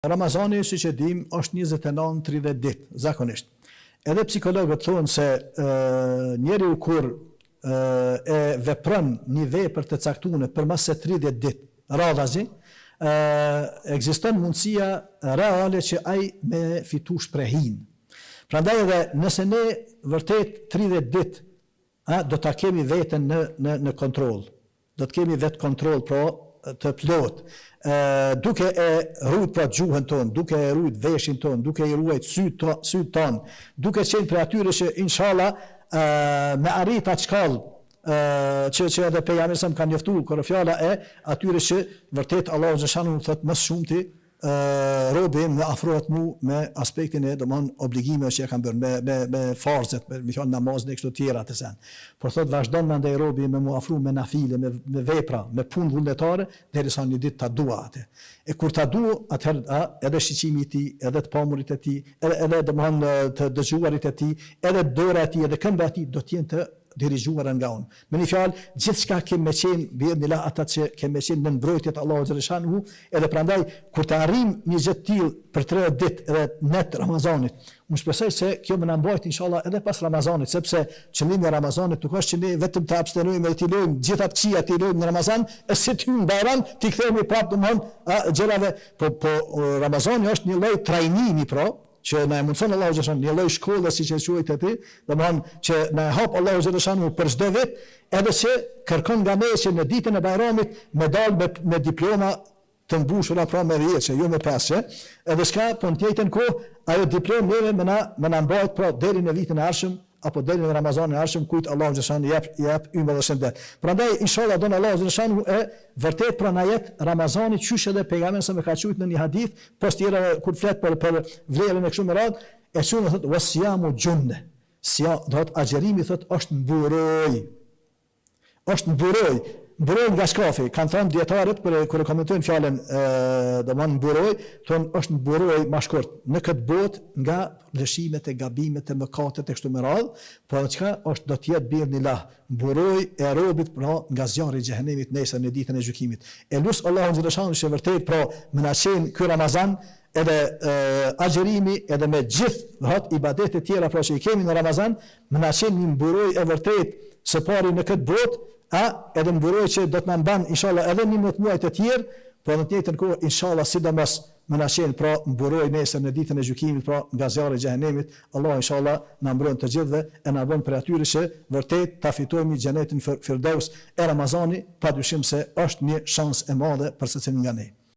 Ramazani, siç e dim, është 29-30 ditë, zakonisht. Edhe psikologët thonë se njeriu kur e vepron një vepër të caktuar përmes se 30 ditë radhazi, ekziston mundësia reale që ai me fitu shprehin. Prandaj edhe nëse ne vërtet 30 ditë do ta kemi veten në kontroll. Do të kemi vetë kontroll të plot. Duke e rujt pra gjuhën tonë, duke e rujt veshin tonë, duke i ruajt syt tonë, duke qenë për atyre që inshallah me arrit atë shkallë që edhe pejgamberi sa më kanë njoftuar kur fjala e atyre që vërtet Allahu xhashanu thot më shumti robi më afrohet mu me aspektin e obligimeve që kanë bërë me farzet, me thon namazin e kështu të tjera të sen. Por thot vazhdon me ndaj robi me mu afru me nafile, me vepra, me punë vullnetare derisa një ditë ta dua atë. E kur ta du, atëherë edhe shiqimi i tij, edhe të pamurit e tij, edhe të dëgjuarit e tij, edhe dora e tij, edhe këmbë e tij do të jenë të dirigjuar nga unë. Me një fjalë, gjithçka kemë me qenë, bi'idhnillah ata që kemë me qenë në mbrojtjet Allahu xhaleshanuhu, edhe prandaj kur të arrim një gjë të tillë për 30 ditë edhe net Ramazanit, unë shpresoj se kjo më na mbajt inshallah edhe pas Ramazanit, sepse qëllimi i Ramazanit nuk është që ne vetëm të abstenojmë dhe të lejmë gjitha të këqija të lejmë në Ramazan, e si të hyjmë në Bajram, të kthehemi prapë domthon gjërave, po Ramazani është një lloj trajnimi që na e mundson Allahu xhaleshan një lloj shkolle siç e quajtë ti, domthon që na e hap Allahu xhaleshan për çdo vit, edhe që kërkon nga ne që në ditën e Bajramit me dal me diploma të mbushura pra me vjeçë, jo me pesë, edhe s'ka po në të njëjtën kohë ajo diplomë neve më na mbajt pra deri në vitin e ardhshëm apo deri në Ramazanin e ardhshëm kujt Allahu xhaleshan jep ymë dhe shëndet. Prandaj inshallah don Allahu xhaleshan vërtet pra na jet Ramazani qysh edhe pejgamberi sa më ka thujt në një hadith, pas tjera kur flet për vlerën e kështu me radhë, e thonë thot wasiyamu junne. Do të agjerimi thot është mburoj. Është mburoj. Mburoj nga shkafi, kanë thënë dietarët kur e komentojnë fjalën domthon mburoj, thonë është mburoj më shkurt në këtë botë nga lëshimet e gabimet e mëkatet e kështu me radhë, por çka është do të jetë bi'idhnillah mburoj e robit pra nga zjarri i xhehenemit nesër në ditën e gjykimit. E lut Allahu xhaleshan që vërtet pra më na qen ky Ramazan edhe agjerimi edhe me gjithë ibadetet e tjera pra që i kemi në Ramazan, më na qen një mburoj e vërtet së pari në këtë botë, edhe mburoj që do të na mban inshallah edhe 11 muaj të tjerë, por në të njëjtën kohë inshallah sidomos më na qen pra mburoj nesër në ditën e gjykimit pra nga zjarri i xhehenemit. Allah inshallah na mbron të gjithëve e na bën për atyre që vërtet ta fitojmë xhenetin Firdaus e Ramazani, padyshim se është një shans e madhe për secilin nga ne.